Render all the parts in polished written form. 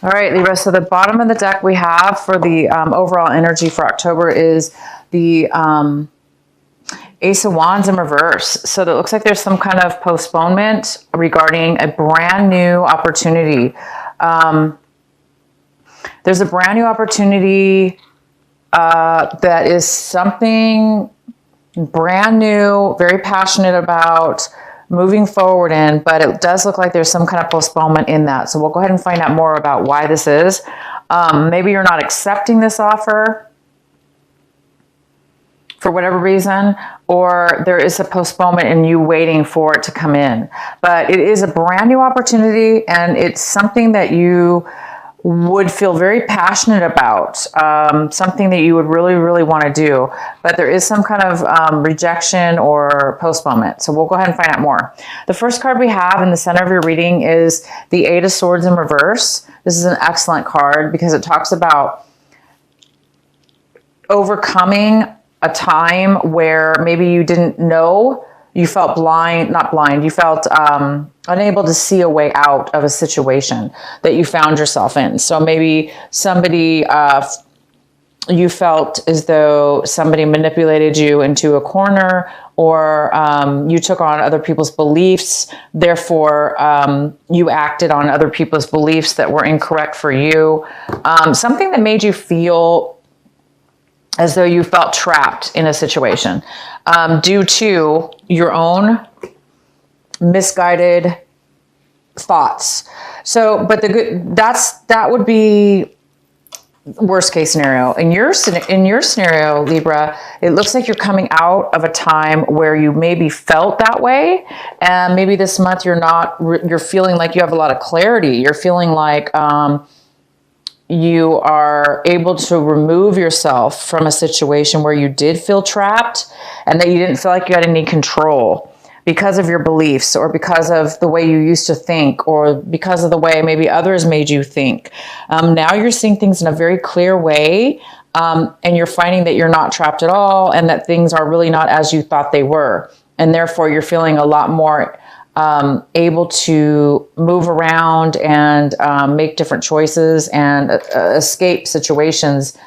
All right, Libra. So the bottom of the deck we have for the overall energy for October is the Ace of Wands in reverse. So it looks like there's some kind of postponement regarding a brand new opportunity. There's a brand new opportunity that is something brand new, very passionate about moving forward in, but it does look like there's some kind of postponement in that. So we'll go ahead and find out more about why this is. Maybe you're not accepting this offer for whatever reason, or there is a postponement and you waiting for it to come in. But it is a brand new opportunity, and it's something that you would feel very passionate about, something that you would really, really want to do. But there is some kind of rejection or postponement. So we'll go ahead and find out more. The first card we have in the center of your reading is the Eight of Swords in reverse. This is an excellent card because it talks about overcoming a time where maybe you didn't know, you felt blind, not blind, you felt unable to see a way out of a situation that you found yourself in. So maybe somebody, you felt as though somebody manipulated you into a corner, or you took on other people's beliefs. Therefore, you acted on other people's beliefs that were incorrect for you. Something that made you feel as though you felt trapped in a situation due to your own misguided thoughts. So, but that would be worst case scenario. In your scenario, Libra, it looks like you're coming out of a time where you maybe felt that way, and maybe this month you're feeling like you have a lot of clarity. You're feeling like you are able to remove yourself from a situation where you did feel trapped and that you didn't feel like you had any control because of your beliefs, or because of the way you used to think, or because of the way maybe others made you think. Now you're seeing things in a very clear way, and you're finding that you're not trapped at all, and that things are really not as you thought they were. And therefore you're feeling a lot more able to move around and make different choices and escape situations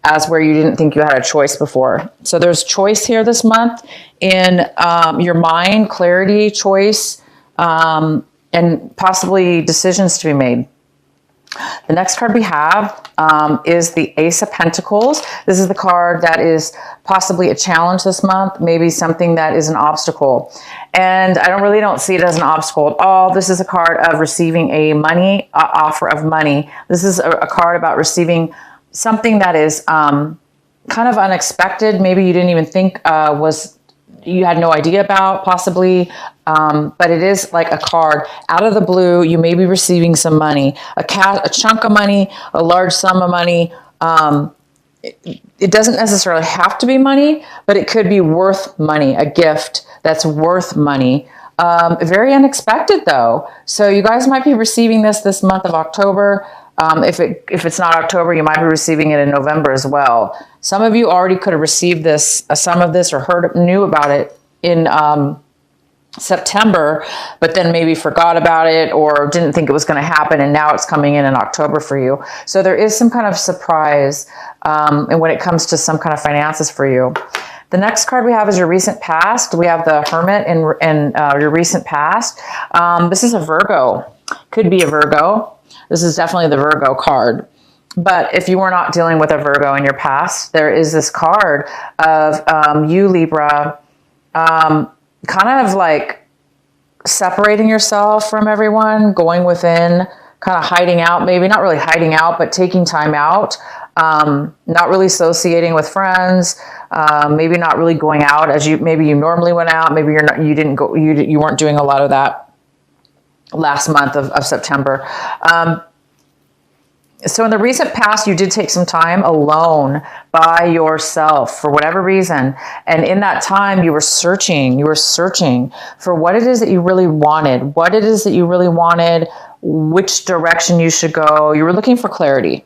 as where you didn't think you had a choice before. So there's choice here this month in your mind, clarity, choice, and possibly decisions to be made. The next card we have is the Ace of Pentacles. This is the card that is possibly a challenge this month, maybe something that is an obstacle. And I really don't see it as an obstacle at all. This is a card of receiving a offer of money. This is a card about receiving something that is kind of unexpected. Maybe you didn't even think you had no idea about, possibly, but it is like a card out of the blue. You may be receiving some money, a chunk of money, a large sum of money. It doesn't necessarily have to be money, but it could be worth money, a gift that's worth money. Very unexpected though. So you guys might be receiving this month of October. If it's not October, you might be receiving it in November as well. Some of you already could have received some of this, or knew about it in September, but then maybe forgot about it or didn't think it was going to happen, and now it's coming in October for you. So there is some kind of surprise and when it comes to some kind of finances for you. The next card we have is your recent past. We have the Hermit in your recent past. This is a Virgo. Could be a Virgo. This is definitely the Virgo card. But if you were not dealing with a Virgo in your past, there is this card of you, Libra, kind of like separating yourself from everyone, going within, kind of hiding out, maybe not really hiding out, but taking time out, not really associating with friends, maybe not really going out as maybe you normally went out. Maybe you weren't doing a lot of that last month of September. So in the recent past, you did take some time alone by yourself for whatever reason. And in that time, you were searching for what it is that you really wanted, which direction you should go. You were looking for clarity.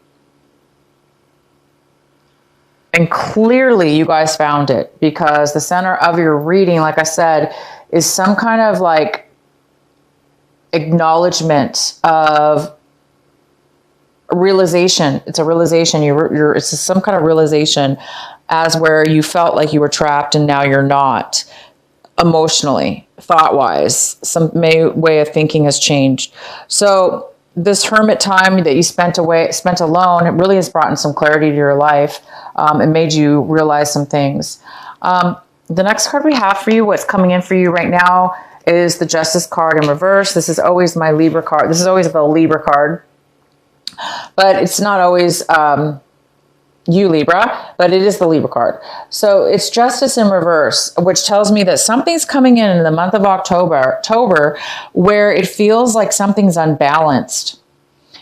And clearly you guys found it, because the center of your reading, like I said, is some kind of like acknowledgement of realization. It's a realization. It's some kind of realization as where you felt like you were trapped and now you're not, emotionally, thought-wise. Some way of thinking has changed. So this hermit time that you spent alone, it really has brought in some clarity to your life. It made you realize some things. The next card we have for you, what's coming in for you right now, is the Justice card in reverse. This is always my Libra card. This is always the Libra card. But it's not always you, Libra, but it is the Libra card. So it's Justice in reverse, which tells me that something's coming in the month of October where it feels like something's unbalanced.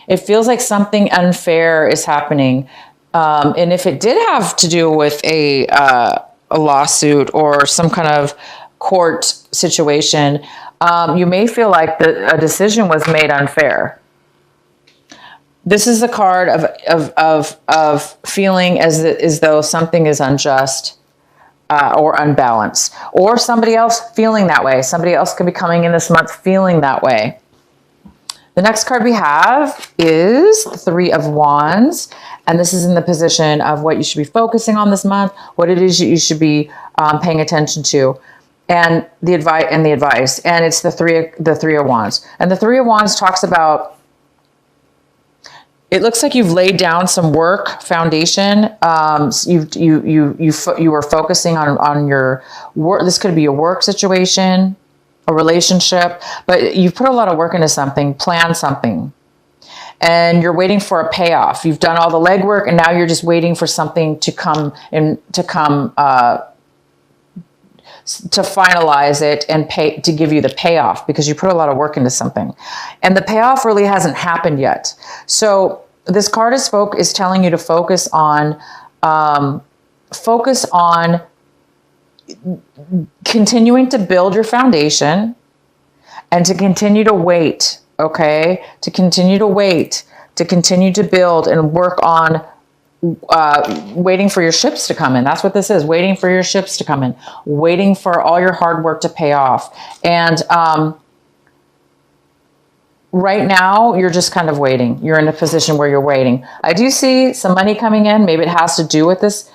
It feels like something unfair is happening. And if it did have to do with a lawsuit or some kind of court situation, you may feel like a decision was made unfair. This is a card of feeling as though something is unjust or unbalanced, or somebody else feeling that way. Somebody else could be coming in this month feeling that way. The next card we have is the Three of Wands, and this is in the position of what you should be focusing on this month, what it is you should be paying attention to, and the advice. And it's the Three of Wands, and the Three of Wands talks about. It looks like you've laid down some work foundation. You were focusing on your work. This could be a work situation, a relationship, but you've put a lot of work into something, planned something, and you're waiting for a payoff. You've done all the legwork, and now you're just waiting for something to come to finalize it and to give you the payoff, because you put a lot of work into something, and the payoff really hasn't happened yet. So this card is telling you to focus on continuing to build your foundation and to continue to wait. Okay, to continue to wait, to continue to build and work on waiting for your ships to come in. That's what this is, waiting for your ships to come in, waiting for all your hard work to pay off. And right now, you're just kind of waiting. You're in a position where you're waiting. I do see some money coming in. Maybe it has to do with this,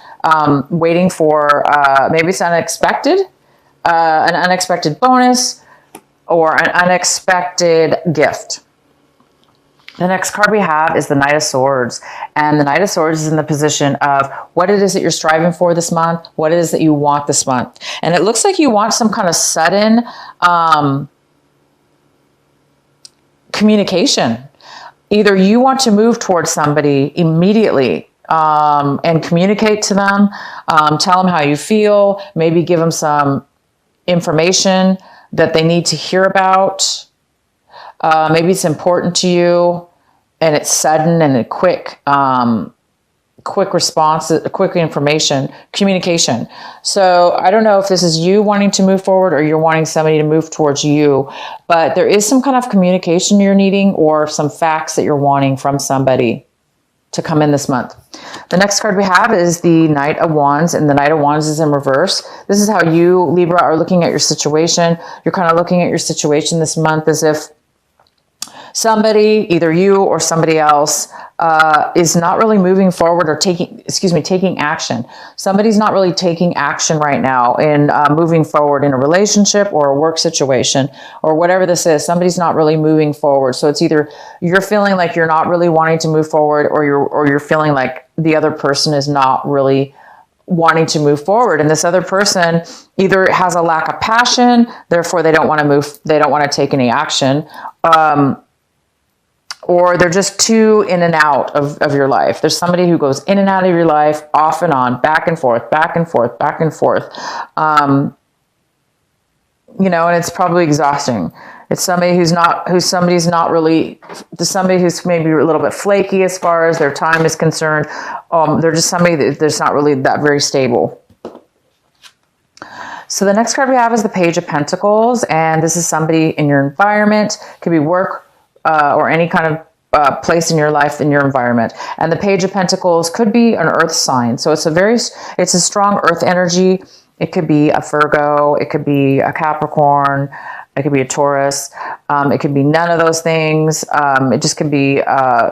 waiting for, maybe it's unexpected, an unexpected bonus or an unexpected gift. The next card we have is the Knight of Swords. And the Knight of Swords is in the position of what it is that you're striving for this month, what it is that you want this month. And it looks like you want some kind of sudden communication. Either you want to move towards somebody immediately and communicate to them, tell them how you feel, maybe give them some information that they need to hear about. Maybe it's important to you and it's sudden and a quick response, quick information, communication. So I don't know if this is you wanting to move forward or you're wanting somebody to move towards you, but there is some kind of communication you're needing or some facts that you're wanting from somebody to come in this month. The next card we have is the Knight of Wands, and the Knight of Wands is in reverse. This is how you, Libra, are looking at your situation. You're kind of looking at your situation this month as if somebody, either you or somebody else, is not really moving forward or taking action. Somebody's not really taking action right now in moving forward in a relationship or a work situation or whatever this is. Somebody's not really moving forward. So it's either you're feeling like you're not really wanting to move forward, or you're feeling like the other person is not really wanting to move forward. And this other person either has a lack of passion, therefore they don't want to move, they don't want to take any action, or they're just too in and out of your life. There's somebody who goes in and out of your life, off and on, back and forth, back and forth, back and forth. And it's probably exhausting. It's somebody who's maybe a little bit flaky as far as their time is concerned. They're just somebody that's not really that very stable. So the next card we have is the Page of Pentacles, and this is somebody in your environment. It could be work, or any kind of place in your life, in your environment. And the Page of Pentacles could be an earth sign. So it's a strong earth energy. It could be a Virgo. It could be a Capricorn. It could be a Taurus. It could be none of those things. It just could be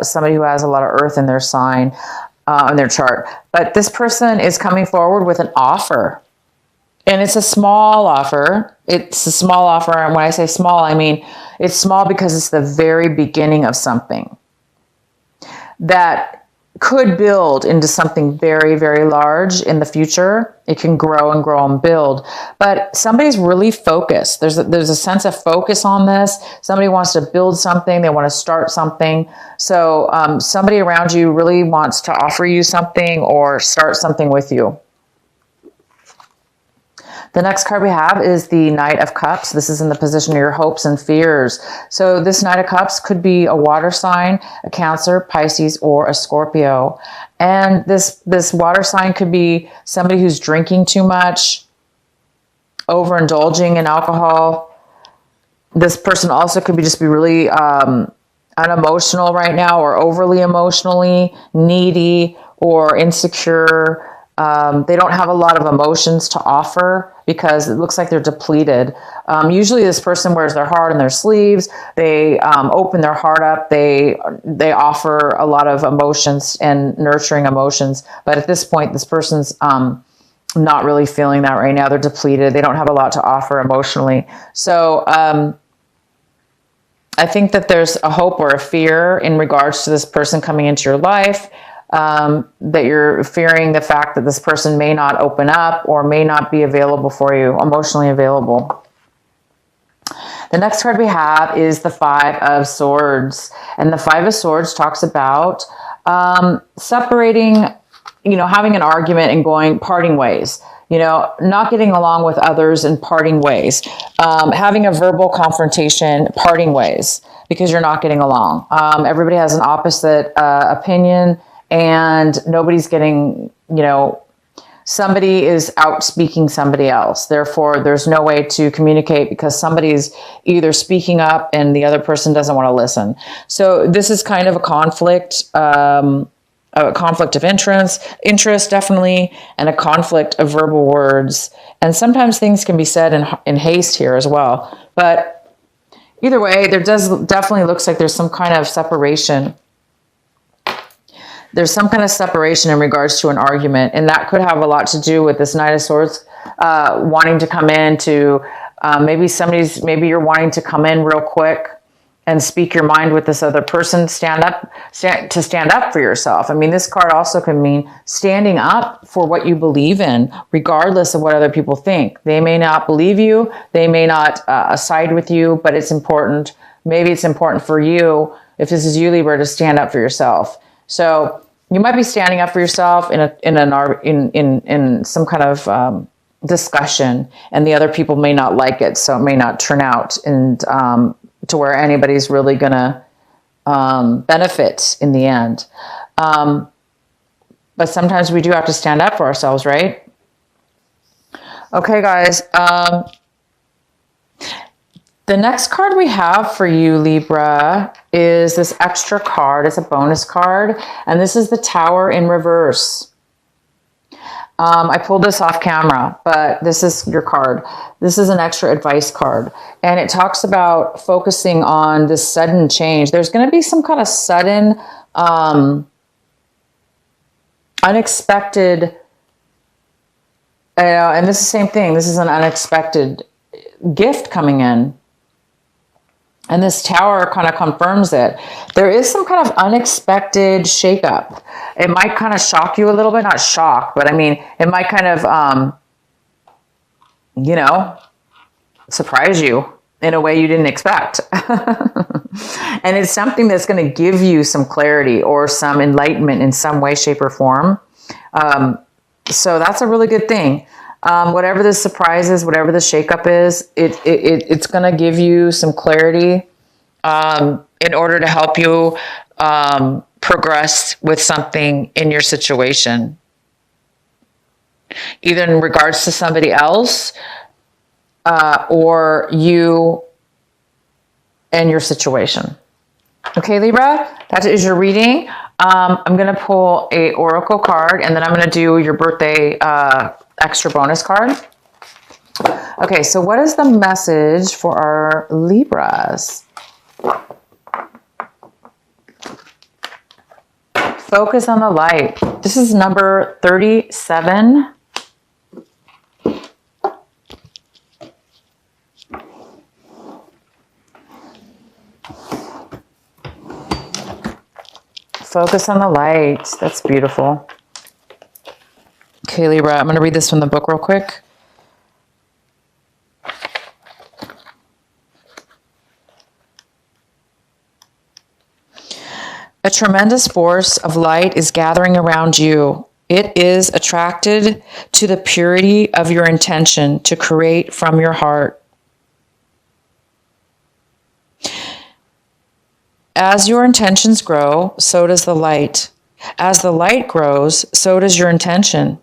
somebody who has a lot of earth in their sign, in their chart. But this person is coming forward with an offer. And it's a small offer. It's a small offer. And when I say small, I mean it's small because it's the very beginning of something that could build into something very, very large in the future. It can grow and grow and build. But somebody's really focused. There's a sense of focus on this. Somebody wants to build something. They want to start something. So somebody around you really wants to offer you something or start something with you. The next card we have is the Knight of Cups. This is in the position of your hopes and fears. So this Knight of Cups could be a water sign, a Cancer, Pisces, or a Scorpio. And this water sign could be somebody who's drinking too much, overindulging in alcohol. This person also could be really unemotional right now, or overly emotionally needy or insecure. They don't have a lot of emotions to offer because it looks like they're depleted. Usually this person wears their heart on their sleeves. They open their heart up. They offer a lot of emotions and nurturing emotions. But at this point, this person's not really feeling that right now. They're depleted. They don't have a lot to offer emotionally. So I think that there's a hope or a fear in regards to this person coming into your life. That you're fearing the fact that this person may not open up or may not be available for you, emotionally available. The next card we have is the Five of Swords. And the Five of Swords talks about separating, having an argument and parting ways. Not getting along with others and parting ways. Having a verbal confrontation, parting ways, because you're not getting along. Everybody has an opposite opinion. And nobody's getting, somebody is out speaking somebody else. Therefore, there's no way to communicate because somebody's either speaking up and the other person doesn't want to listen. So this is kind of a conflict of interest, definitely, and a conflict of verbal words. And sometimes things can be said in haste here as well. But either way, there definitely looks like there's some kind of separation. There's some kind of separation in regards to an argument, and that could have a lot to do with this Knight of Swords wanting to come in to maybe you're wanting to come in real quick and speak your mind with this other person. Stand up for yourself. I mean, this card also can mean standing up for what you believe in, regardless of what other people think. They may not believe you, they may not side with you, but it's important. Maybe it's important for you, if this is you, Libra, to stand up for yourself. So you might be standing up for yourself in some kind of discussion, and the other people may not like it, so it may not turn out and to where anybody's really going to benefit in the end. But sometimes we do have to stand up for ourselves, right? Okay, guys. The next card we have for you, Libra, is this extra card. It's a bonus card, and this is the Tower in reverse. I pulled this off camera, but this is your card. This is an extra advice card, and it talks about focusing on this sudden change. There's going to be some kind of sudden, unexpected, and this is the same thing. This is an unexpected gift coming in. And this tower kind of confirms it. There is some kind of unexpected shakeup. It might kind of shock you a little bit. Not shock, but I mean, it might kind of, surprise you in a way you didn't expect. And it's something that's going to give you some clarity or some enlightenment in some way, shape, or form. So that's a really good thing. Whatever the surprise is, whatever the shakeup is, it's going to give you some clarity in order to help you progress with something in your situation, either in regards to somebody else or you and your situation. Okay, Libra, that is your reading. I'm going to pull a oracle card, and then I'm going to do your birthday extra bonus card. Okay, so what is the message for our Libras? Focus on the light. This is number 37. Focus on the light. That's beautiful. Okay, Libra, I'm going to read this from the book real quick. A tremendous force of light is gathering around you. It is attracted to the purity of your intention to create from your heart. As your intentions grow, so does the light. As the light grows, so does your intention.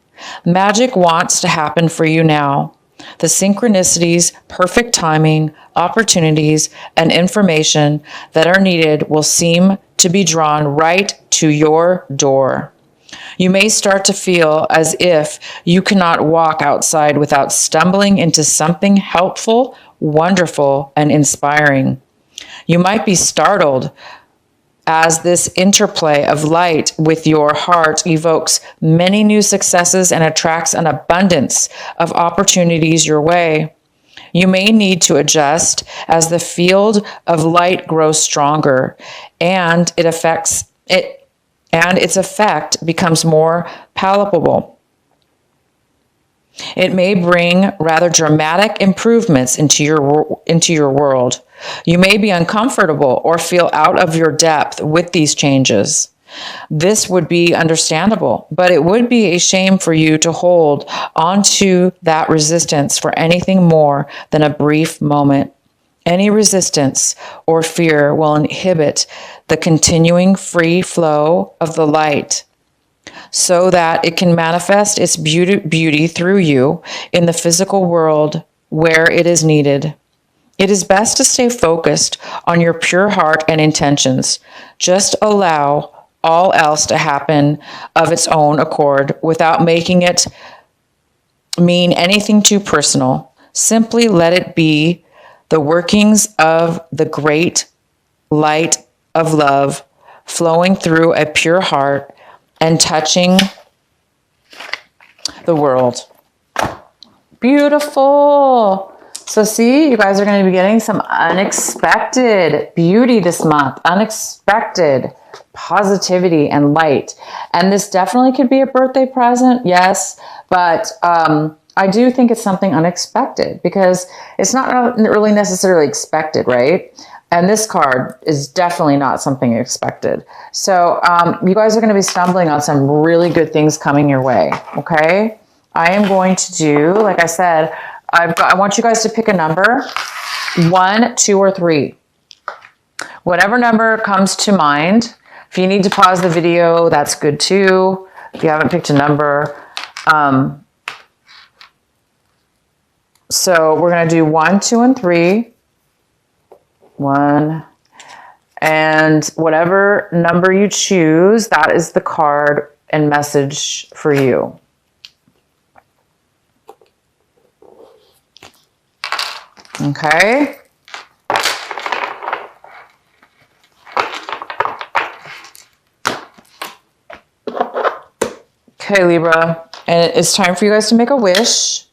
Magic wants to happen for you now. The synchronicities, perfect timing, opportunities, and information that are needed will seem to be drawn right to your door. You may start to feel as if you cannot walk outside without stumbling into something helpful, wonderful, and inspiring. You might be startled as this interplay of light with your heart evokes many new successes and attracts an abundance of opportunities your way. You may need to adjust as the field of light grows stronger and its effect becomes more palpable. It may bring rather dramatic improvements into your world. You may be uncomfortable or feel out of your depth with these changes. This would be understandable, but it would be a shame for you to hold onto that resistance for anything more than a brief moment. Any resistance or fear will inhibit the continuing free flow of the light so that it can manifest its beauty through you in the physical world where it is needed. It is best to stay focused on your pure heart and intentions. Just allow all else to happen of its own accord without making it mean anything too personal. Simply let it be the workings of the great light of love flowing through a pure heart and touching the world. Beautiful. So see, you guys are going to be getting some unexpected beauty this month, unexpected positivity and light. And this definitely could be a birthday present, yes, but I do think it's something unexpected because it's not really necessarily expected, right? And this card is definitely not something expected. So you guys are going to be stumbling on some really good things coming your way, okay? I am going to do, like I said, I want you guys to pick a number, 1, 2, or 3. Whatever number comes to mind. If you need to pause the video, that's good too. If you haven't picked a number. So we're going to do 1, 2, and 3. 1. And whatever number you choose, that is the card and message for you. Okay. Okay, Libra. And it's time for you guys to make a wish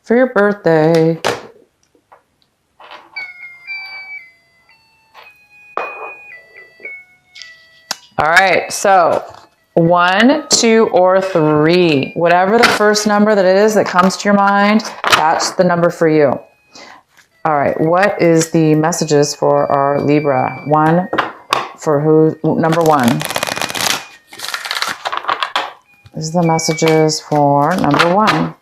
for your birthday. All right, so 1, 2, or 3. Whatever the first number that it is that comes to your mind, that's the number for you. All right, what is the messages for our Libra? Number 1. This is the messages for number 1.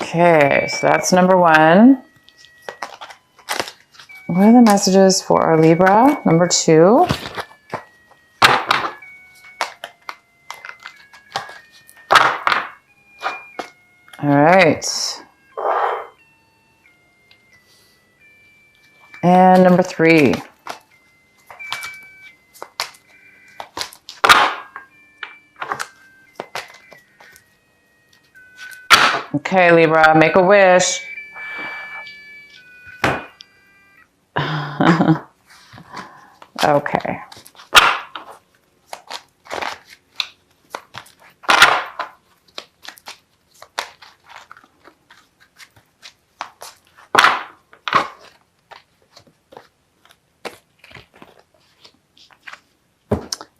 Okay, so that's number 1. What are the messages for our Libra? Number 2. All right. And number 3. Okay, Libra, make a wish. Okay.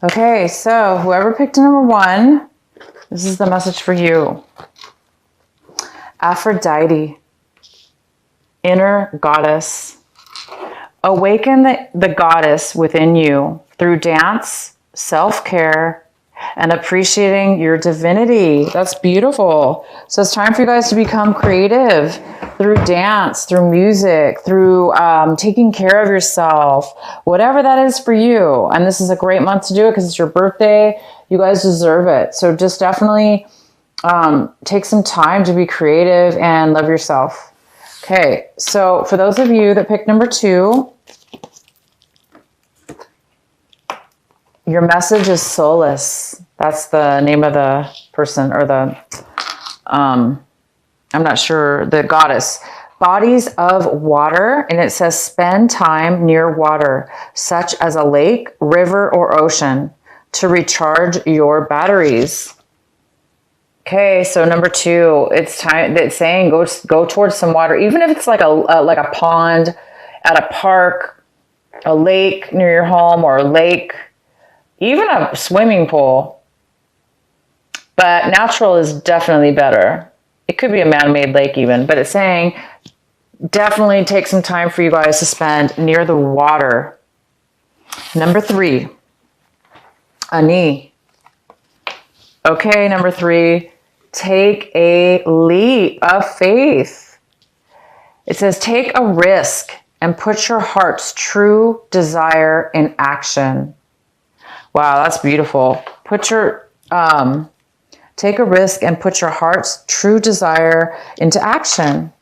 Okay, so whoever picked number 1, this is the message for you. Aphrodite, inner goddess. Awaken the goddess within you through dance, self-care, and appreciating your divinity. That's beautiful. So it's time for you guys to become creative through dance, through music, through taking care of yourself, whatever that is for you. And this is a great month to do it because it's your birthday. You guys deserve it. So just definitely take some time to be creative and love yourself. Okay, so for those of you that picked number 2, your message is solace. That's the name of the person, or the, I'm not sure, the goddess. Bodies of water, and it says spend time near water, such as a lake, river, or ocean, to recharge your batteries. Okay, so number 2, it's time. It's saying go towards some water, even if it's like a pond, at a park, a lake near your home, or a lake, even a swimming pool. But natural is definitely better. It could be a man-made lake even, but it's saying definitely take some time for you guys to spend near the water. Number 3, Ani. Okay, number 3, take a leap of faith. It says take a risk and put your heart's true desire in action. Wow, that's beautiful. Take a risk and put your heart's true desire into action.